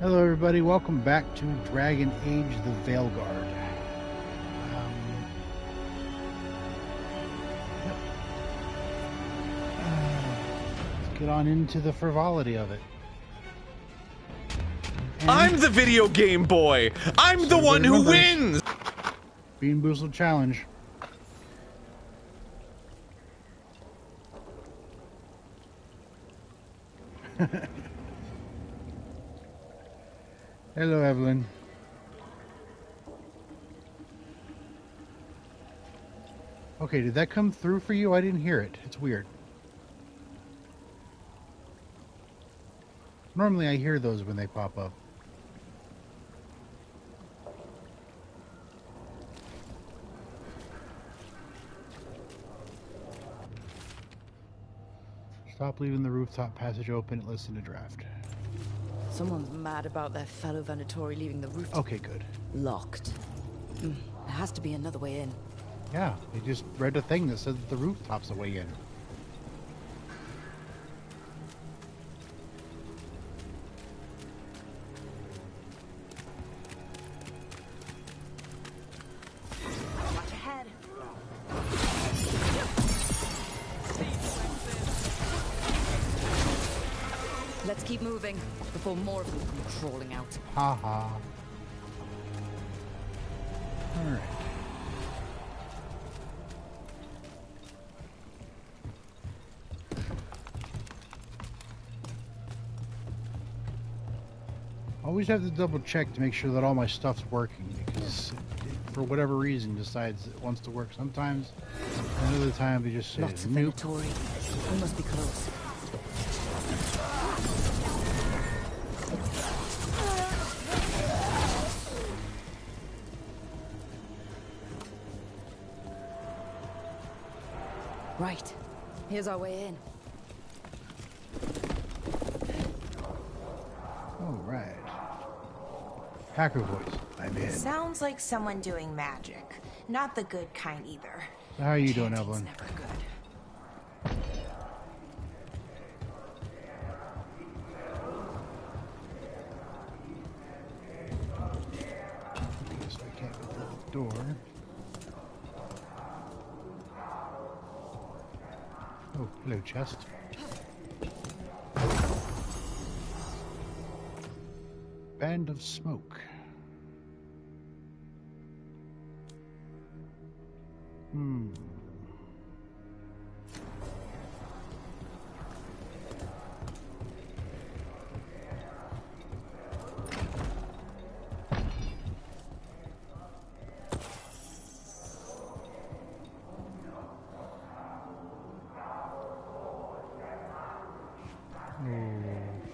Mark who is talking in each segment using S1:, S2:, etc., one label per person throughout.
S1: Hello everybody, welcome back to Dragon Age the Veilguard. Let's get on into the frivolity of it. And
S2: I'm the video game boy! I'm the one who wins!
S1: Bean Boozled Challenge. Hello, Evelyn. Okay, did that come through for you? I didn't hear it. It's weird. Normally I hear those when they pop up. Stop leaving the rooftop passage open and listen to draft.
S3: Someone's mad about their fellow Venatori leaving the roof.
S1: Okay, good.
S3: Locked. There has to be another way in.
S1: Yeah, they just read a thing that said that the rooftop's the way in.
S3: Watch ahead. Let's keep moving before more of them come crawling out.
S1: Ha ha. Alright. Always have to double check to make sure that all my stuff's working, because it, for whatever reason, decides it wants to work sometimes, and another time they just say,
S3: Lots of
S1: nope.
S3: Venatori. We must be close. Right. Here's our way in.
S1: Alright. Hacker voice. I'm in.
S4: Sounds like someone doing magic. Not the good kind either.
S1: So how are you doing,
S4: Chanting's
S1: Evelyn?
S4: never good.
S1: Okay, so I can't go through the door. Oh, hello, chest. Band of smoke.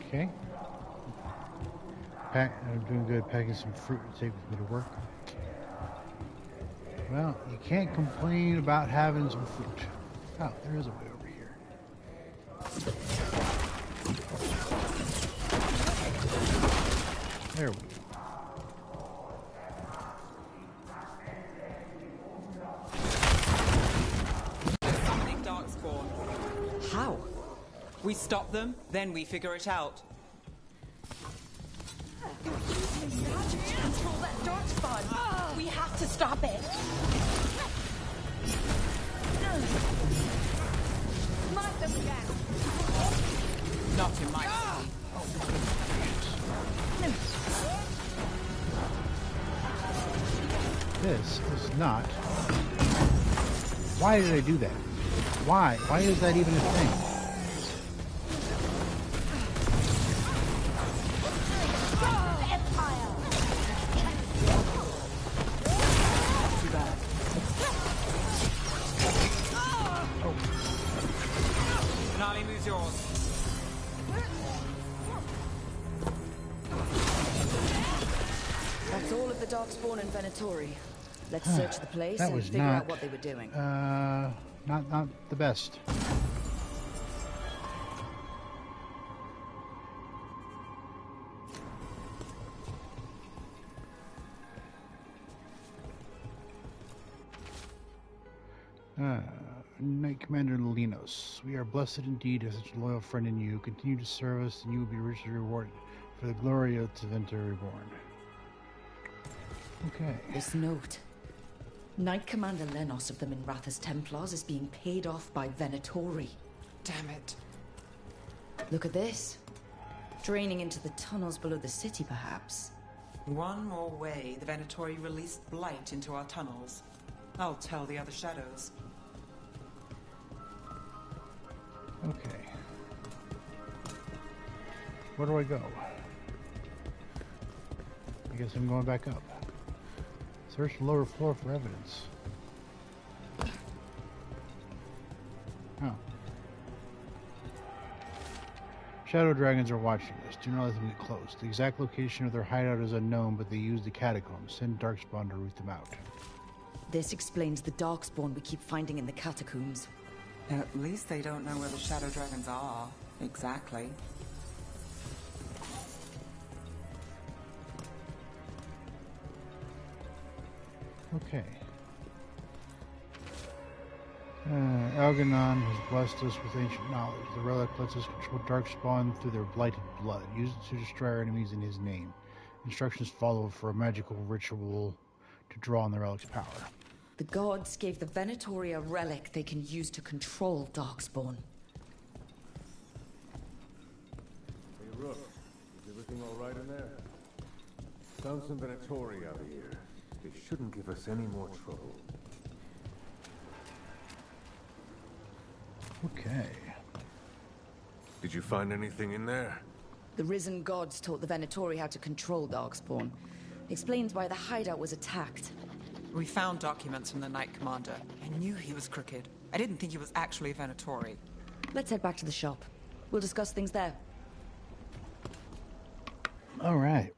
S1: Okay. I'm doing good packing some fruit to take with me to work. Well, you can't complain about having some fruit. Oh, there is a way over here. There we go.
S5: Something darkspawn.
S3: How?
S5: We stop them, then we figure it out.
S4: Control that dark spawn. We have to stop it. Smite them again.
S5: Not in my
S1: This is not... Why did I do that? Why? Why is that even a thing?
S5: Finale moves yours.
S3: That's all of the darkspawn and Venatori. Let's search the place
S1: That
S3: and
S1: was
S3: figure
S1: not,
S3: out what they were doing.
S1: not the best. Knight Commander Linos, we are blessed indeed to have such a loyal friend in you. Continue to serve us and you will be richly rewarded. For the glory of Tevinter Reborn. Okay.
S3: This note. Knight Commander Lenos of the Minrathous Templars is being paid off by Venatori.
S5: Damn it.
S3: Look at this. Draining into the tunnels below the city, perhaps.
S5: One more way the Venatori released blight into our tunnels. I'll tell the other shadows.
S1: Okay. Where do I go? I guess I'm going back up. Search the lower floor for evidence. Oh. Shadow dragons are watching us. Do not let them get close. The exact location of their hideout is unknown, but they use the catacombs. Send Darkspawn to root them out.
S3: This explains the Darkspawn we keep finding in the catacombs.
S5: At least they don't know where the shadow dragons are. Exactly.
S1: Okay. Algernon has blessed us with ancient knowledge. The relic lets us control Darkspawn through their blighted blood. Use it to destroy our enemies in his name. Instructions follow for a magical ritual to draw on the relic's power.
S3: The gods gave the Venatori a relic they can use to control Darkspawn.
S6: Hey, Rook, is everything all right in there? Found some Venatori out here. They shouldn't give us any more trouble.
S1: Okay.
S6: Did you find anything in there?
S3: The risen gods taught the Venatori how to control Darkspawn. Explains why the hideout was attacked.
S5: We found documents from the Knight Commander. I knew he was crooked. I didn't think he was actually Venatori.
S3: Let's head back to the shop. We'll discuss things there.
S1: All right.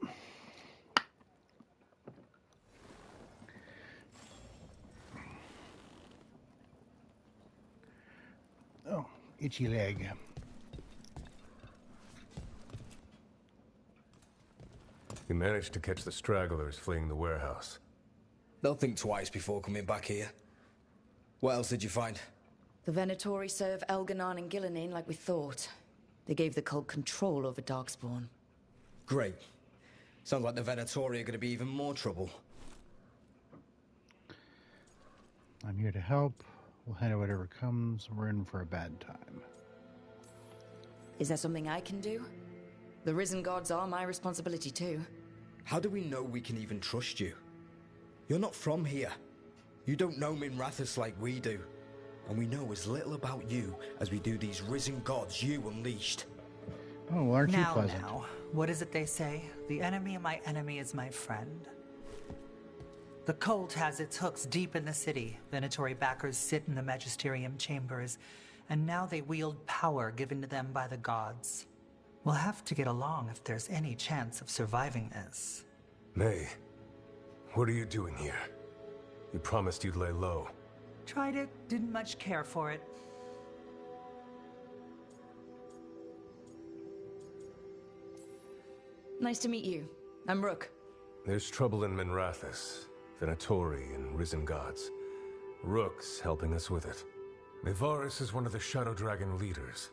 S1: Oh, itchy leg.
S6: You managed to catch the stragglers fleeing the warehouse.
S7: They'll think twice before coming back here. What else did you find?
S3: The Venatori serve Elganon and Gillenane like we thought. They gave the cult control over Darkspawn.
S7: Great. Sounds like the Venatori are going to be even more trouble.
S1: I'm here to help. We'll handle whatever comes. We're in for a bad time.
S3: Is there something I can do? The risen gods are my responsibility too.
S7: How do we know we can even trust you? You're not from here. You don't know Minrathous like we do. And we know as little about you as we do these risen gods you unleashed.
S1: Oh, well, aren't you
S8: Now,
S1: pleasant?
S8: what is it they say? The enemy of my enemy is my friend. The cult has its hooks deep in the city. Venatori backers sit in the magisterium chambers, and now they wield power given to them by the gods. We'll have to get along if there's any chance of surviving this.
S6: May, what are you doing here? You promised you'd lay low.
S8: Tried it, didn't much care for it.
S3: Nice to meet you. I'm Rook.
S6: There's trouble in Minrathous, Venatori and risen gods. Rook's helping us with it. Mevaris is one of the Shadow Dragon leaders.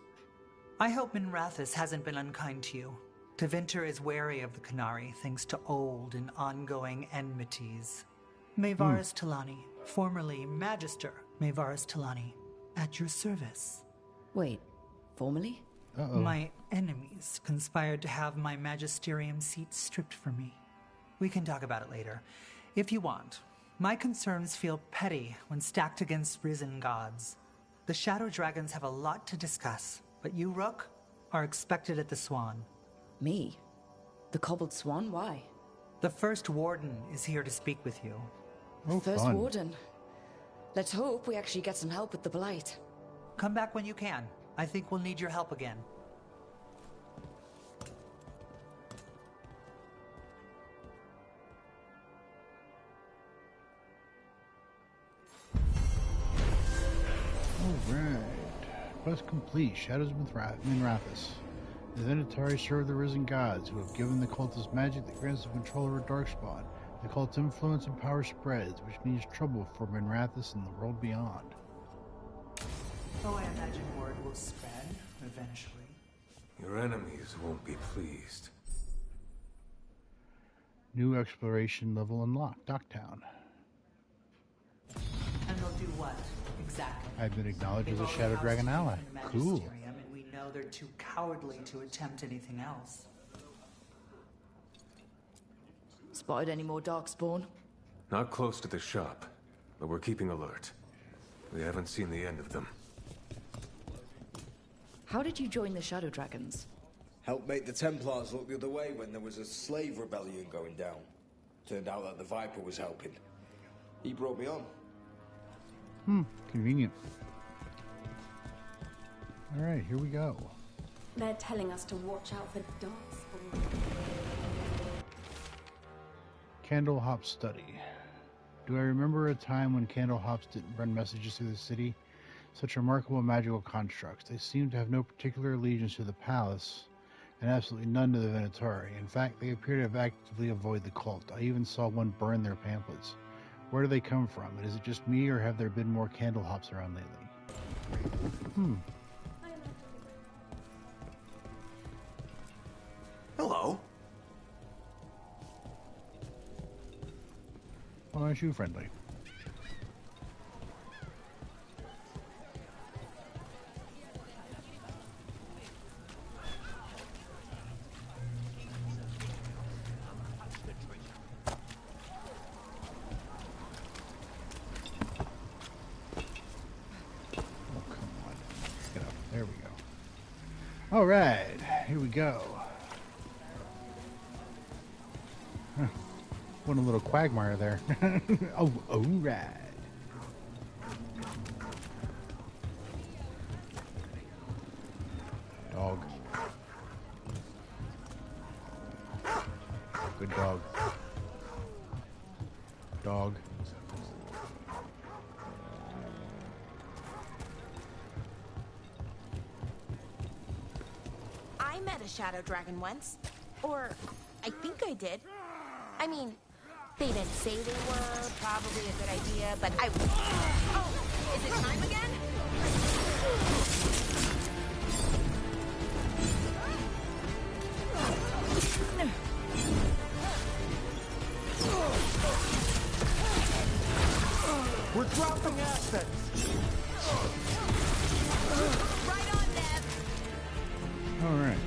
S8: I hope Minrathous hasn't been unkind to you. Tevinter is wary of the Qunari thanks to old and ongoing enmities. Mevaris Talani, formerly Magister Mevaris Talani, at your service.
S3: Wait, formally?
S1: Uh-oh.
S8: My enemies conspired to have my magisterium seat stripped from me. We can talk about it later, if you want. My concerns feel petty when stacked against risen gods. The Shadow Dragons have a lot to discuss, but you, Rook, are expected at the Swan.
S3: Me? The Cobbled Swan? Why?
S8: The First Warden is here to speak with you.
S1: Oh,
S3: First
S1: fun.
S3: Warden. Let's hope we actually get some help with the Blight.
S8: Come back when you can. I think we'll need your help again.
S1: Alright. Quest complete. Shadows of Minrathous. The Venatori serve the risen gods, who have given the cultist magic that grants them control over Darkspawn. The cult's influence and power spreads, which means trouble for Minrathous and the world beyond.
S8: Oh, I imagine word will spread, eventually.
S6: Your enemies won't be pleased.
S1: New exploration level unlocked. Docktown.
S8: And they'll do what, exactly?
S1: I've been acknowledged as
S8: They've
S1: a Shadow
S8: already
S1: Dragon
S8: ousted you
S1: ally.
S8: from the
S1: Cool.
S8: Magisterium, and we know they're too cowardly to attempt anything else.
S3: Spotted any more Darkspawn?
S6: Not close to the shop, but we're keeping alert. We haven't seen the end of them.
S3: How did you join the Shadow Dragons?
S7: Helped make the Templars look the other way when there was a slave rebellion going down. Turned out that the Viper was helping. He brought me on.
S1: Convenient. Alright, here we go.
S9: They're telling us to watch out for Darkspawn.
S1: Candlehop Study. Do I remember a time when Candlehops didn't run messages through the city? Such remarkable magical constructs. They seem to have no particular allegiance to the palace, and absolutely none to the Venatori. In fact, they appear to have actively avoided the cult. I even saw one burn their pamphlets. Where do they come from? And is it just me, or have there been more Candlehops around lately?
S2: Hello.
S1: Well, aren't you friendly? There we go. All right, here we go. Huh. What a little quagmire there. Oh, all right. Dog. Good dog. Dog.
S4: I met a Shadow Dragon once. Or, I think I did. I mean, they didn't say they were, probably a good idea, but I... Oh, is it time again?
S2: We're dropping assets.
S4: Right on, Nev.
S1: All right.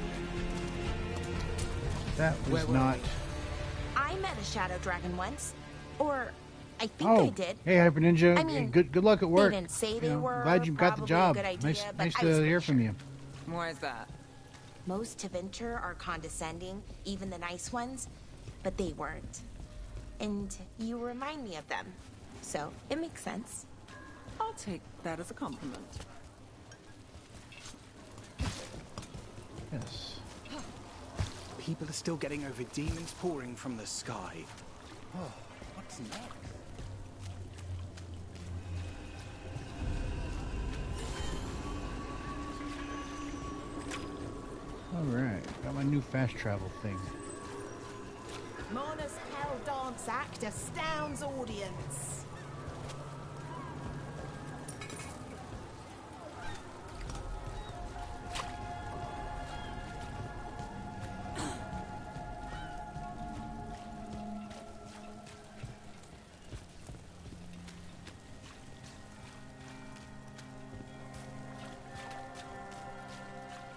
S1: That was not...
S4: I met a Shadow Dragon once. Or, I think
S1: Oh,
S4: I did.
S1: hey, Hyper Ninja.
S4: I mean,
S1: good luck at work.
S4: They didn't say they
S1: You know,
S4: were.
S1: glad you got the
S4: probably a
S1: job.
S4: good idea,
S1: Nice,
S4: but
S1: nice
S4: I was
S1: to
S4: pretty
S1: hear from
S4: sure.
S1: you.
S5: Why is that?
S4: Most Tevinter are condescending, even the nice ones, but they weren't. And you remind me of them. So, it makes sense.
S5: I'll take that as a compliment.
S1: Yes.
S10: People are still getting over demons pouring from the sky. Oh, what's next?
S1: Alright, got my new fast travel thing.
S4: Mona's Hell Dance Act astounds audience.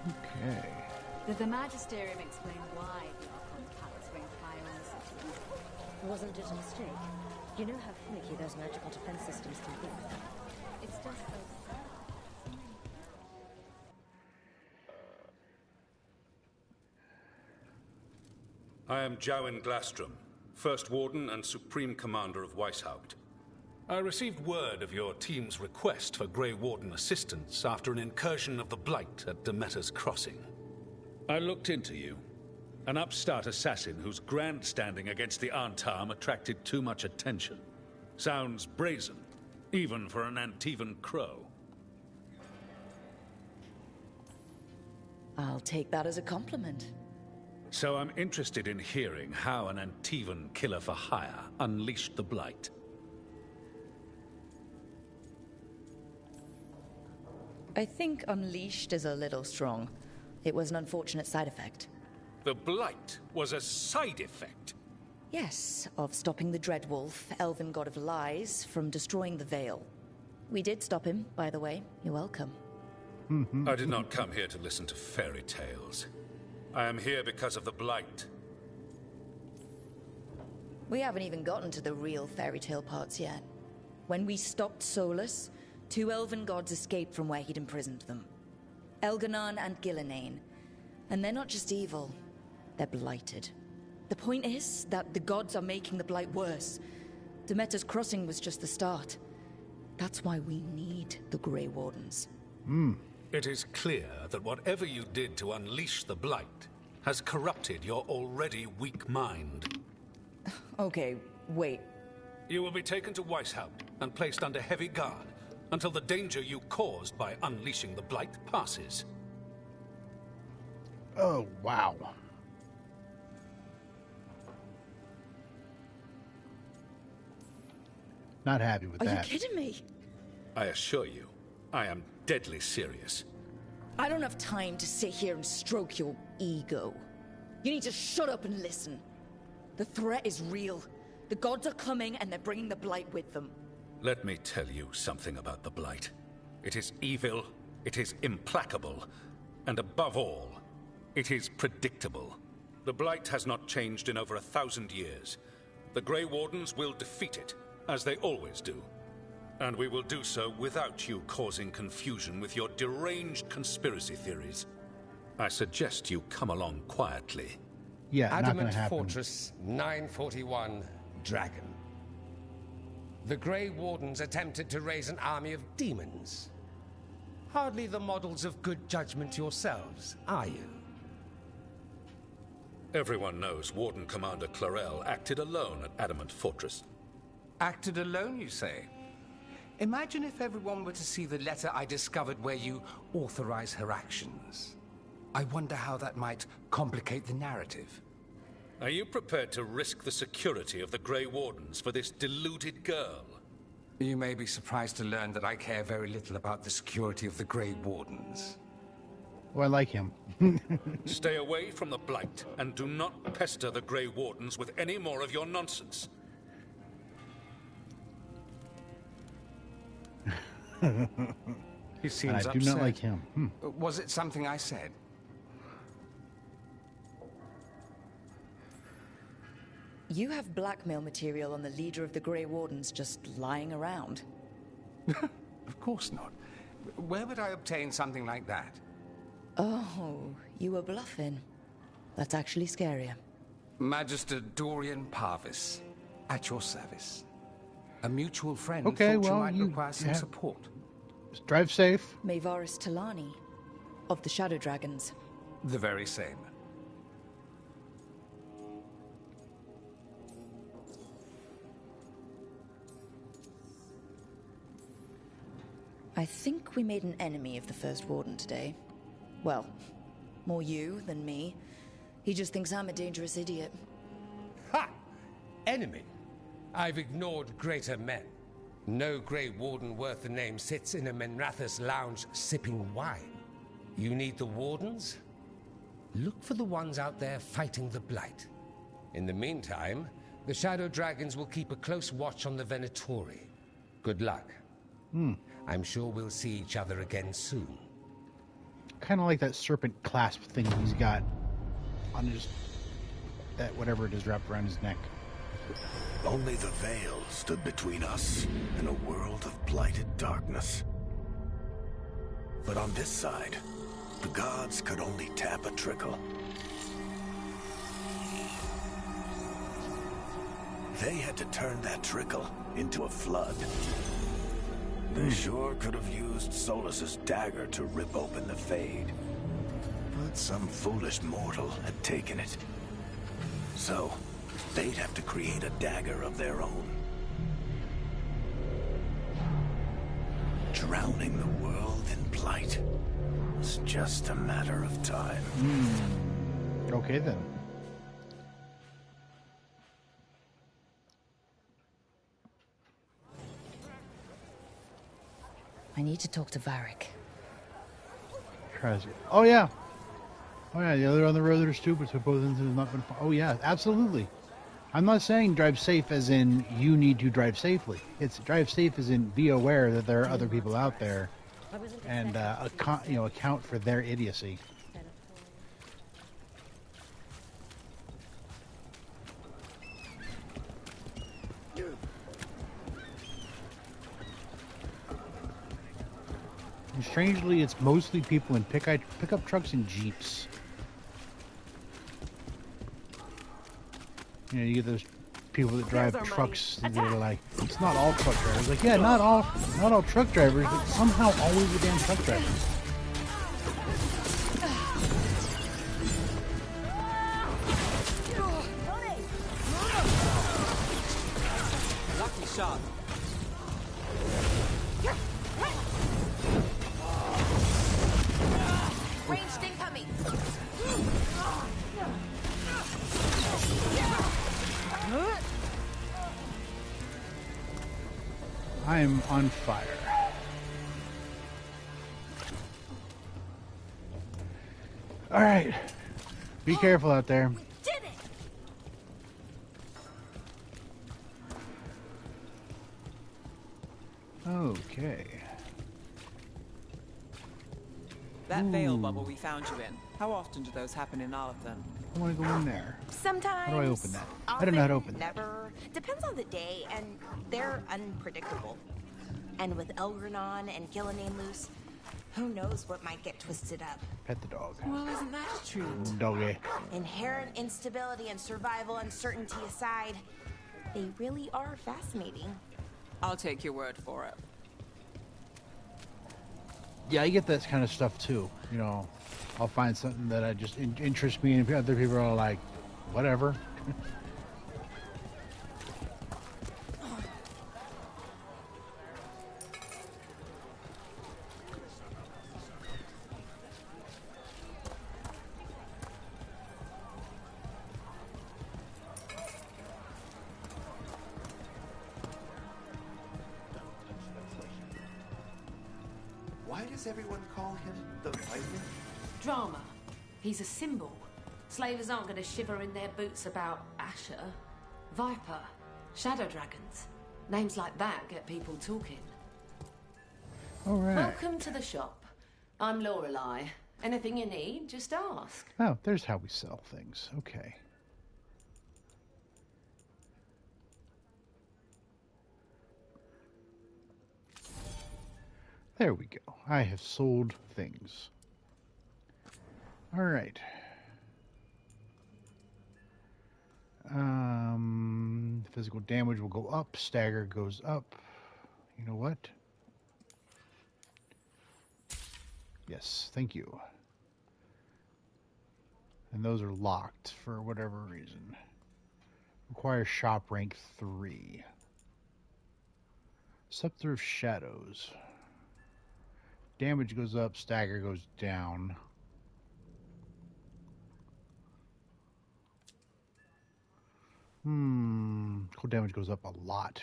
S1: Okay.
S9: Did the Magisterium explain why the Archon palace rained fire on the city?
S11: Wasn't it a mistake? You know how finicky those magical defense systems can be.
S9: It's just those...
S12: I am Jowen Glastrom, First Warden and Supreme Commander of Weishaupt. I received word of your team's request for Grey Warden assistance after an incursion of the Blight at Demeter's Crossing. I looked into you. An upstart assassin whose grandstanding against the Antam attracted too much attention. Sounds brazen, even for an Antivan crow.
S3: I'll take that as a compliment.
S12: So I'm interested in hearing how an Antivan killer for hire unleashed the Blight.
S3: I think unleashed is a little strong. It was an unfortunate side effect.
S12: The Blight was a side effect.
S3: Yes, of stopping the Dreadwolf, elven god of lies, from destroying the Veil. We did stop him, by the way. You're welcome.
S12: I did not come here to listen to fairy tales. I am here because of the Blight.
S3: We haven't even gotten to the real fairy tale parts yet. When we stopped Solus, 2 elven gods escaped from where he'd imprisoned them. Elganon and Gillenane. And they're not just evil, they're blighted. The point is that the gods are making the Blight worse. Demeter's Crossing was just the start. That's why we need the Grey Wardens.
S12: It is clear that whatever you did to unleash the Blight has corrupted your already weak mind.
S3: Okay, wait.
S12: You will be taken to Weishaupt and placed under heavy guard until the danger you caused by unleashing the Blight passes.
S1: Oh, wow. Not happy with
S3: Are
S1: that.
S3: you kidding me?
S12: I assure you, I am deadly serious.
S3: I don't have time to sit here and stroke your ego. You need to shut up and listen. The threat is real. The gods are coming and they're bringing the Blight with them.
S12: Let me tell you something about the Blight. It is evil, it is implacable, and above all, it is predictable. The Blight has not changed in over 1,000 years. The Grey Wardens will defeat it, as they always do. And we will do so without you causing confusion with your deranged conspiracy theories. I suggest you come along quietly.
S1: Yeah, not gonna
S13: Adamant
S1: happen.
S13: Fortress 941, Dragon. The Grey Wardens attempted to raise an army of demons. Hardly the models of good judgment yourselves, are you?
S12: Everyone knows Warden Commander Clarel acted alone at Adamant Fortress.
S13: Acted alone, you say? Imagine if everyone were to see the letter I discovered where you authorize her actions. I wonder how that might complicate the narrative.
S12: Are you prepared to risk the security of the Grey Wardens for this deluded girl?
S13: You may be surprised to learn that I care very little about the security of the Grey Wardens.
S1: Oh, I like him.
S12: Stay away from the Blight, and do not pester the Grey Wardens with any more of your nonsense.
S13: He seems
S1: And I
S13: upset.
S1: do not like him.
S13: Was it something I said?
S3: You have blackmail material on the leader of the Grey Wardens just lying around.
S13: Of course not. Where would I obtain something like that?
S3: Oh, you were bluffing. That's actually scarier.
S13: Magister Dorian Parvis, at your service. A mutual friend
S1: Okay,
S13: thought you
S1: well,
S13: might
S1: you
S13: require some
S1: have-
S13: support.
S1: Just drive safe.
S3: Mayvaris Talani, of the Shadow Dragons.
S13: The very same.
S3: I think we made an enemy of the First Warden today. Well, more you than me. He just thinks I'm a dangerous idiot.
S13: Ha! Enemy? I've ignored greater men. No Grey Warden worth the name sits in a Menrathus lounge sipping wine. You need the Wardens? Look for the ones out there fighting the Blight. In the meantime, the Shadow Dragons will keep a close watch on the Venatori. Good luck. I'm sure we'll see each other again soon.
S1: Kind of like that serpent clasp thing he's got on his, that whatever it is wrapped around his neck.
S14: Only the veil stood between us and a world of blighted darkness. But on this side, the gods could only tap a trickle. They had to turn that trickle into a flood. They sure could have used Solus's dagger to rip open the Fade. But some foolish mortal had taken it. So, they'd have to create a dagger of their own. Drowning the world in blight was just a matter of time.
S1: Okay then.
S3: I need to talk to Varric.
S1: Oh yeah. Oh yeah, the other on the road that are stupid, so both ends have not been. Oh yeah, absolutely. I'm not saying drive safe as in you need to drive safely. It's drive safe as in be aware that there are other people out there and account for their idiocy. And strangely, it's mostly people in pickup trucks and Jeeps. You know, you get those people that drive trucks and they're like, it's not all truck drivers. Like, yeah, not all truck drivers, but somehow always the damn truck drivers.
S10: Lucky shot.
S4: Ranged incoming.
S1: I am on fire. All right, be careful out there.
S4: We did it.
S1: Okay.
S5: That veil bubble we found you in. How often do those happen in Arlington?
S1: I want to go in there.
S4: Sometimes.
S1: How do I open that? I don't know how to open that.
S4: Never. Depends on the day, and they're unpredictable. And with Elgranon and Gillenane loose, who knows what might get twisted up.
S1: Pet the dog.
S4: Well, isn't that a treat?
S1: Doggy.
S4: Inherent instability and survival uncertainty aside, they really are fascinating.
S5: I'll take your word for it.
S1: Yeah, I get that kind of stuff too. You know, I'll find something that I just interests me, and other people are like, whatever.
S15: Why does everyone call him the Viper?
S16: Drama. He's a symbol. Slavers aren't going to shiver in their boots about Asher, Viper, Shadow Dragons. Names like that get people talking.
S1: All right.
S16: Welcome to the shop. I'm Lorelei. Anything you need, just ask.
S1: Oh, there's how we sell things. Okay. There we go. I have sold things. All right. Physical damage will go up. Stagger goes up. You know what? Yes, thank you. And those are locked for whatever reason. Requires shop rank 3. Scepter of Shadows. Damage goes up, stagger goes down. Cold damage goes up a lot.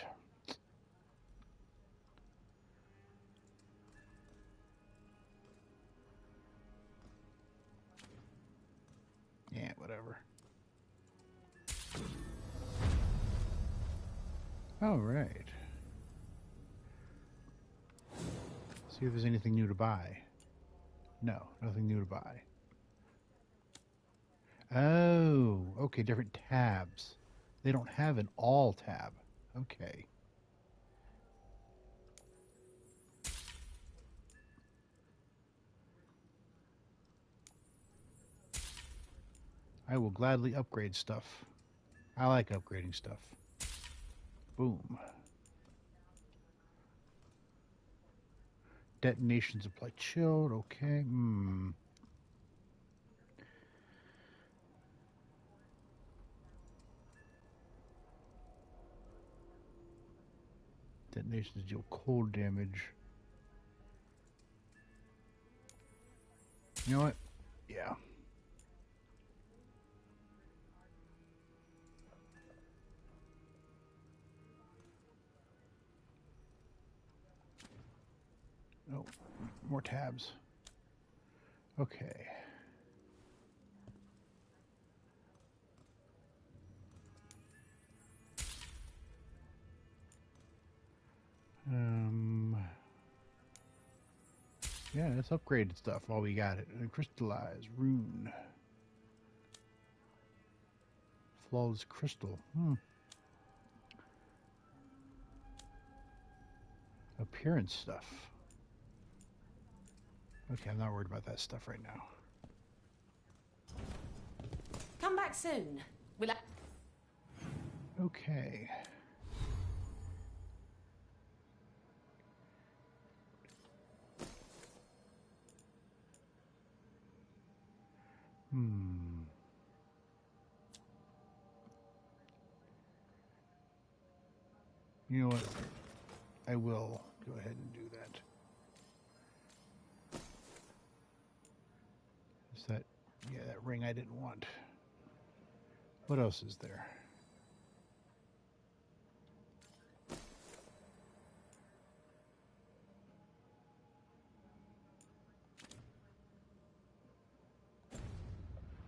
S1: Yeah, whatever. All right. See if there's anything new to buy. No, nothing new to buy. Oh, okay, different tabs. They don't have an all tab. Okay. I will gladly upgrade stuff. I like upgrading stuff. Boom. Detonations apply chilled. Okay. Detonations deal cold damage. You know what? Yeah. Oh, more tabs. Okay. Yeah, let's upgrade stuff while we got it. Crystallize rune. Flawless crystal. Appearance stuff. Okay, I'm not worried about that stuff right now.
S16: Come back soon.
S1: Okay. You know what? I will go ahead and do that. Is that... Yeah, that ring I didn't want. What else is there?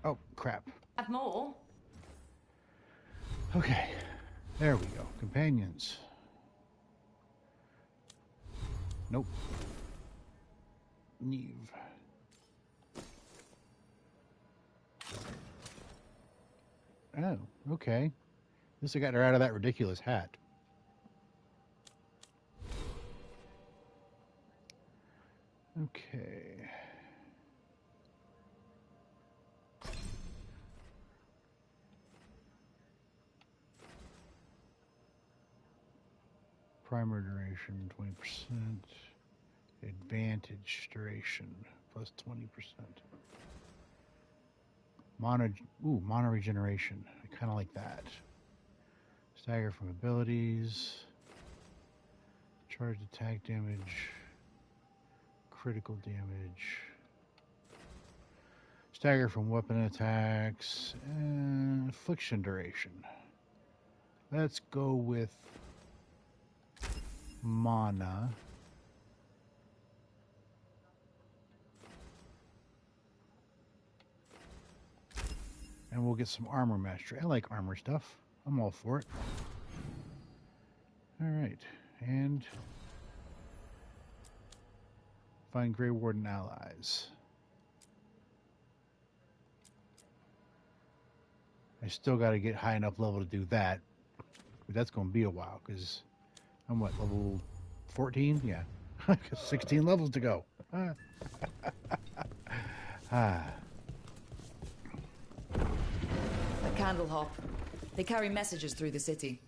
S1: Oh, crap.
S16: Have more?
S1: Okay. There we go. Companions. Nope. Neve. Oh, okay. At least I got her out of that ridiculous hat. Okay. Primer duration, 20%. Advantage duration, plus 20%. Mana regeneration. I kind of like that. Stagger from abilities. Charged attack damage. Critical damage. Stagger from weapon attacks. And affliction duration. Let's go with mana. And we'll get some armor mastery. I like armor stuff. I'm all for it. Alright. And find Grey Warden allies. I still got to get high enough level to do that. But that's going to be a while, because I'm what, level 14? Yeah. 16 levels to go.
S3: A candle hop. They carry messages through the city.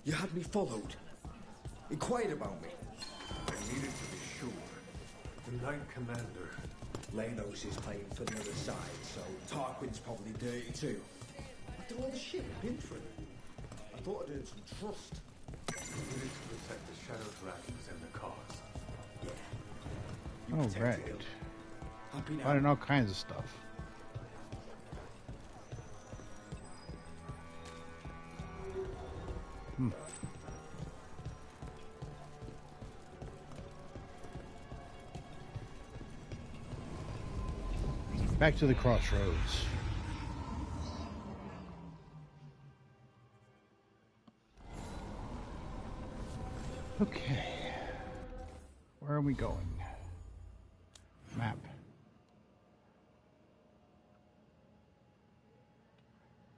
S7: You had me followed. Inquired about me.
S6: I needed to be sure. The Knight Commander.
S7: Lanos is playing for the other side, so Tarquin's probably dirty too. After all the shit we've been through, I thought I'd earn some trust.
S6: We needed to protect the Shadow Dragons and the cause.
S7: Yeah.
S1: Oh, right. Finding all kinds of stuff. Back to the crossroads. Okay. Where are we going? Map.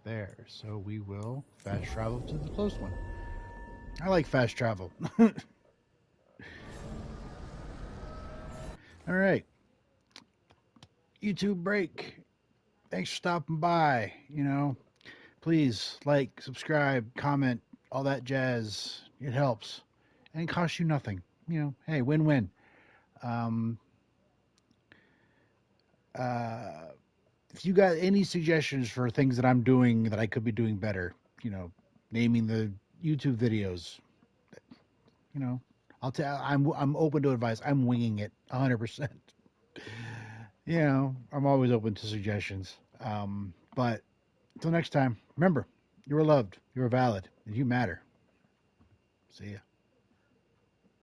S1: There. So we will fast travel to the close one. I like fast travel. All right. YouTube break. Thanks for stopping by. You know, please like, subscribe, comment, all that jazz. It helps. And it costs you nothing. You know, hey, win-win. If you got any suggestions for things that I'm doing that I could be doing better, you know, naming the YouTube videos, you know, I'm open to advice. I'm winging it 100%. You know, I'm always open to suggestions. But until next time, remember, you are loved, you are valid, and you matter. See ya.